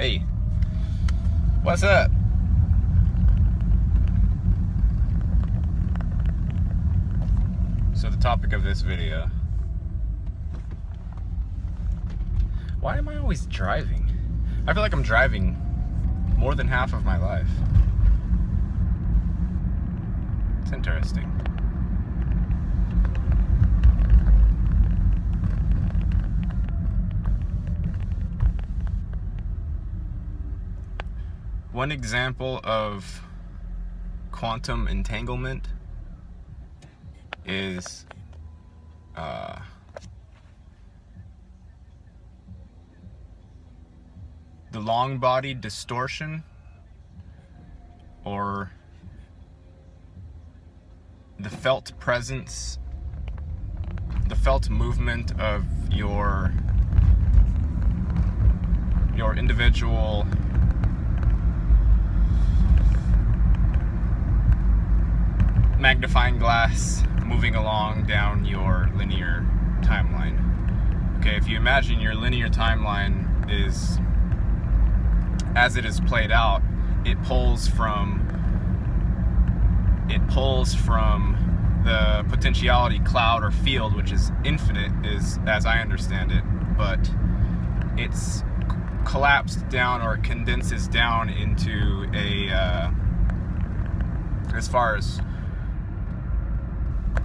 Hey, what's up? So the topic of this video. Why am I always driving? I feel like I'm driving more than half of my life. It's interesting. One example of quantum entanglement is the long body distortion, or the felt presence, the felt movement of your individual magnifying glass moving along down your linear timeline. Okay, if you imagine your linear timeline is, as it is played out, it pulls from the potentiality cloud or field, which is infinite, is as I understand it, but it's collapsed down or condenses down into a as far as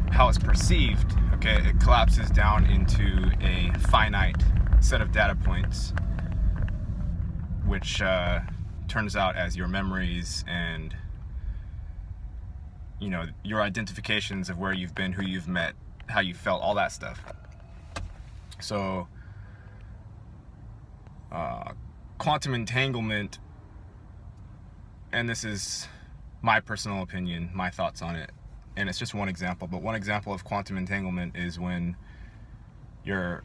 how it's perceived, okay, it collapses down into a finite set of data points, which turns out as your memories and, you know, your identifications of where you've been, who you've met, how you felt, all that stuff. So quantum entanglement, and this is my personal opinion, my thoughts on it, and it's just one example, but one example of quantum entanglement is when your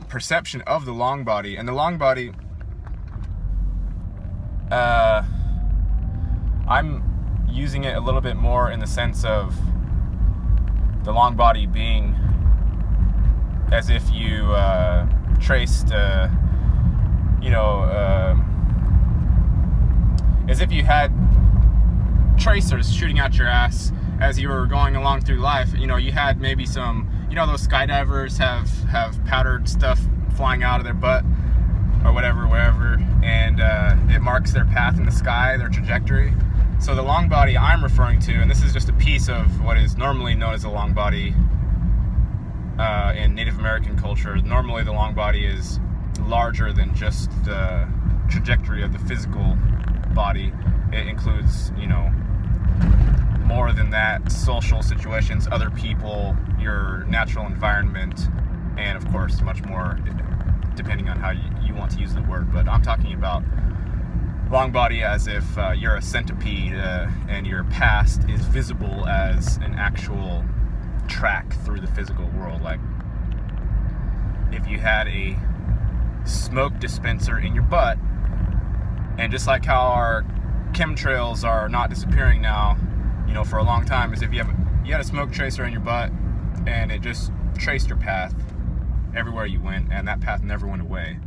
perception of the long body, and the long body, I'm using it a little bit more in the sense of the long body being as if you traced, as if you had tracers shooting out your ass as you were going along through life. You know, you had maybe some, those skydivers have powdered stuff flying out of their butt or whatever, wherever, and it marks their path in the sky, their trajectory. So the long body I'm referring to, and this is just a piece of what is normally known as a long body in Native American culture. Normally the long body is larger than just the trajectory of the physical body. It includes, more than that, social situations, other people, your natural environment, and of course much more, depending on how you want to use the word. But I'm talking about long body as if you're a centipede and your past is visible as an actual track through the physical world. Like if you had a smoke dispenser in your butt, and just like how our chemtrails are not disappearing now, for a long time, is if you had a smoke tracer in your butt and it just traced your path everywhere you went, and that path never went away.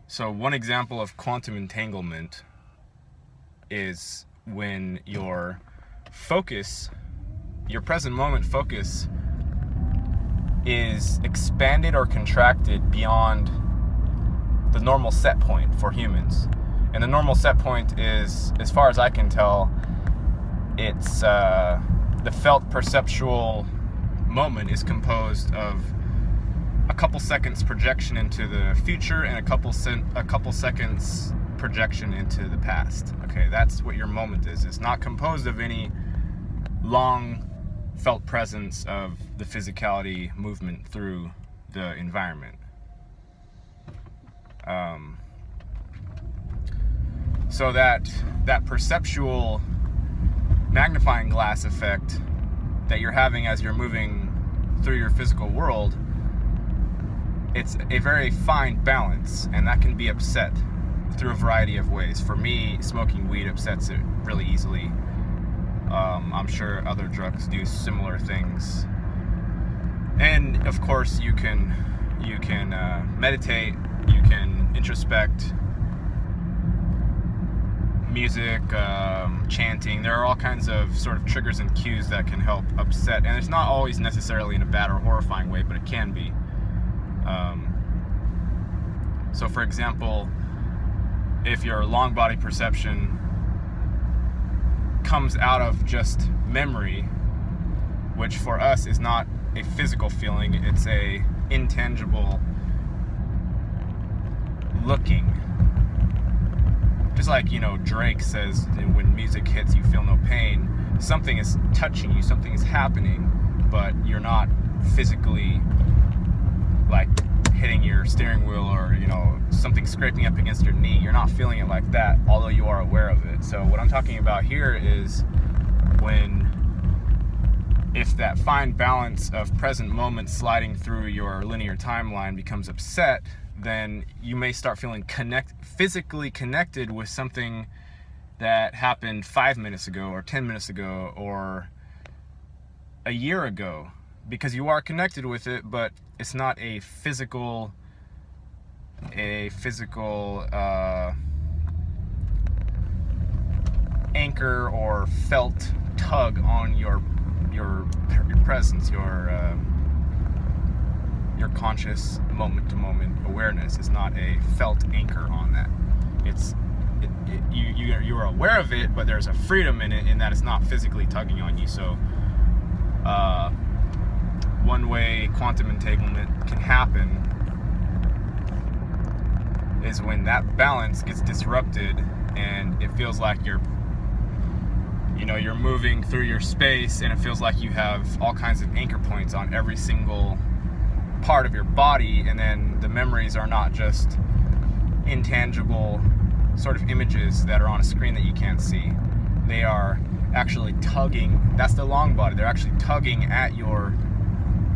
So one example of quantum entanglement is when your focus, your present moment focus, is expanded or contracted beyond the normal set point for humans. And the normal set point is, as far as I can tell, it's the felt perceptual moment is composed of a couple seconds projection into the future and a couple seconds projection into the past. Okay, that's what your moment is. It's not composed of any long felt presence of the physicality movement through the environment. So that perceptual magnifying glass effect that you're having as you're moving through your physical world, it's a very fine balance, and that can be upset through a variety of ways. For me, smoking weed upsets it really easily. I'm sure other drugs do similar things. And of course you can you can meditate, you can introspect, music, chanting. There are all kinds of sort of triggers and cues that can help upset, and it's not always necessarily in a bad or horrifying way, but it can be. So for example, if your long body perception comes out of just memory, which for us is not a physical feeling, it's a intangible looking. Just like, Drake says, when music hits, you feel no pain. Something is touching you, something is happening, but you're not physically like hitting your steering wheel or, something scraping up against your knee. You're not feeling it like that, although you are aware of it. So what I'm talking about here is if that fine balance of present moment sliding through your linear timeline becomes upset, then you may start feeling physically connected with something that happened 5 minutes ago or 10 minutes ago or a year ago, because you are connected with it, but it's not a physical anchor or felt tug on your presence, your conscious moment-to-moment awareness. Is not a felt anchor on that. You are aware of it, but there's a freedom in it, in that it's not physically tugging on you. So one way quantum entanglement can happen is when that balance gets disrupted and it feels like you're moving through your space, and it feels like you have all kinds of anchor points on every single part of your body, and then the memories are not just intangible sort of images that are on a screen that you can't see. They are actually tugging. That's the long body. They're actually tugging at your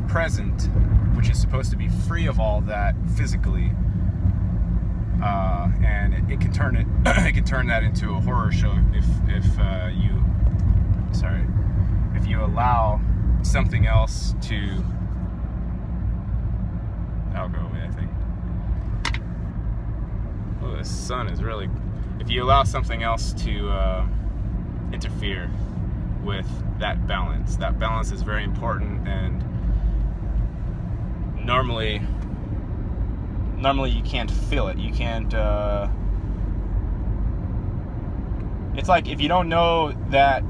present, which is supposed to be free of all that physically, and it can turn that into a horror show if you allow something else to. I'll go away, I think. Oh, the sun is really. If you allow something else to interfere with that balance is very important, and normally you can't feel it. You can't. It's like if you don't know that.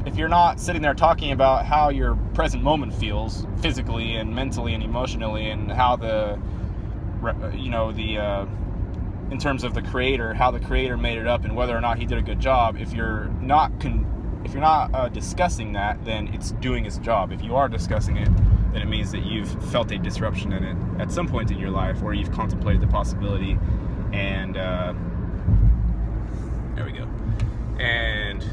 If you're not sitting there talking about how your present moment feels physically and mentally and emotionally, and how in terms of the creator, how the creator made it up and whether or not he did a good job, if you're not discussing that, then it's doing its job. If you are discussing it, then it means that you've felt a disruption in it at some point in your life, or you've contemplated the possibility, and there we go. And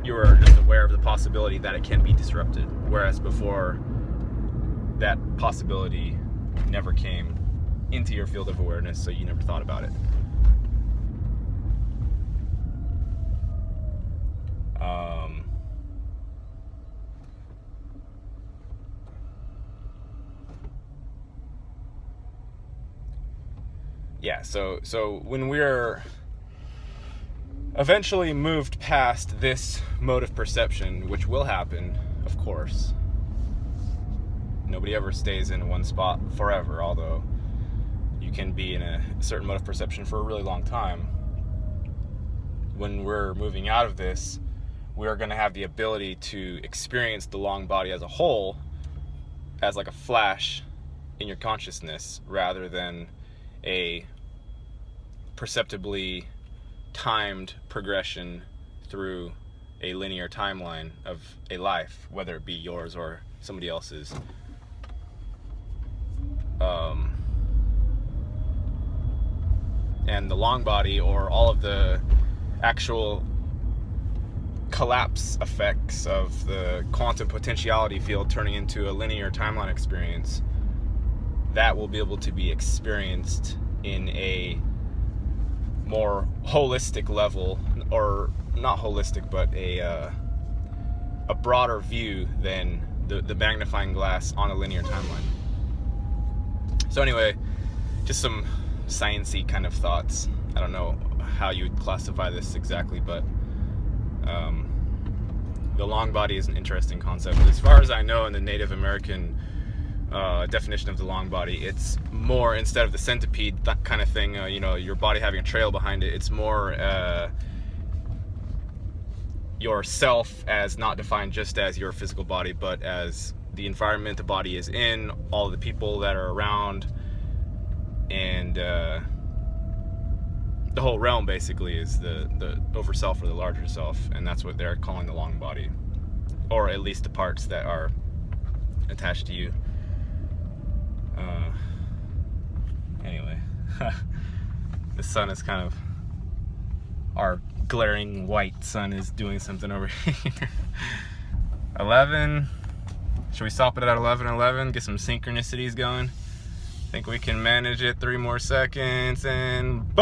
you are just aware of the possibility that it can be disrupted, whereas before, that possibility never came into your field of awareness, so you never thought about it. So when we're eventually moved past this mode of perception, which will happen, of course. Nobody ever stays in one spot forever, although you can be in a certain mode of perception for a really long time. When we're moving out of this, we are going to have the ability to experience the long body as a whole, as like a flash in your consciousness, rather than a perceptibly timed progression through a linear timeline of a life, whether it be yours or somebody else's. And the long body, or all of the actual collapse effects of the quantum potentiality field turning into a linear timeline experience, that will be able to be experienced in a more holistic level, or not holistic, but a broader view than the magnifying glass on a linear timeline. So anyway, just some sciencey kind of thoughts. I don't know how you would classify this exactly, but the long body is an interesting concept. As far as I know, in the Native American definition of the long body, it's more, instead of the centipede, that kind of thing, you know, your body having a trail behind it, it's more yourself as not defined just as your physical body, but as the environment the body is in, all the people that are around, and the whole realm basically is the over self or the larger self, and that's what they're calling the long body, or at least the parts that are attached to you. Anyway, the sun is kind of, our glaring white sun is doing something over here. 11. Should we stop it at 11:11? Get some synchronicities going. I think we can manage it. 3 more seconds and boom.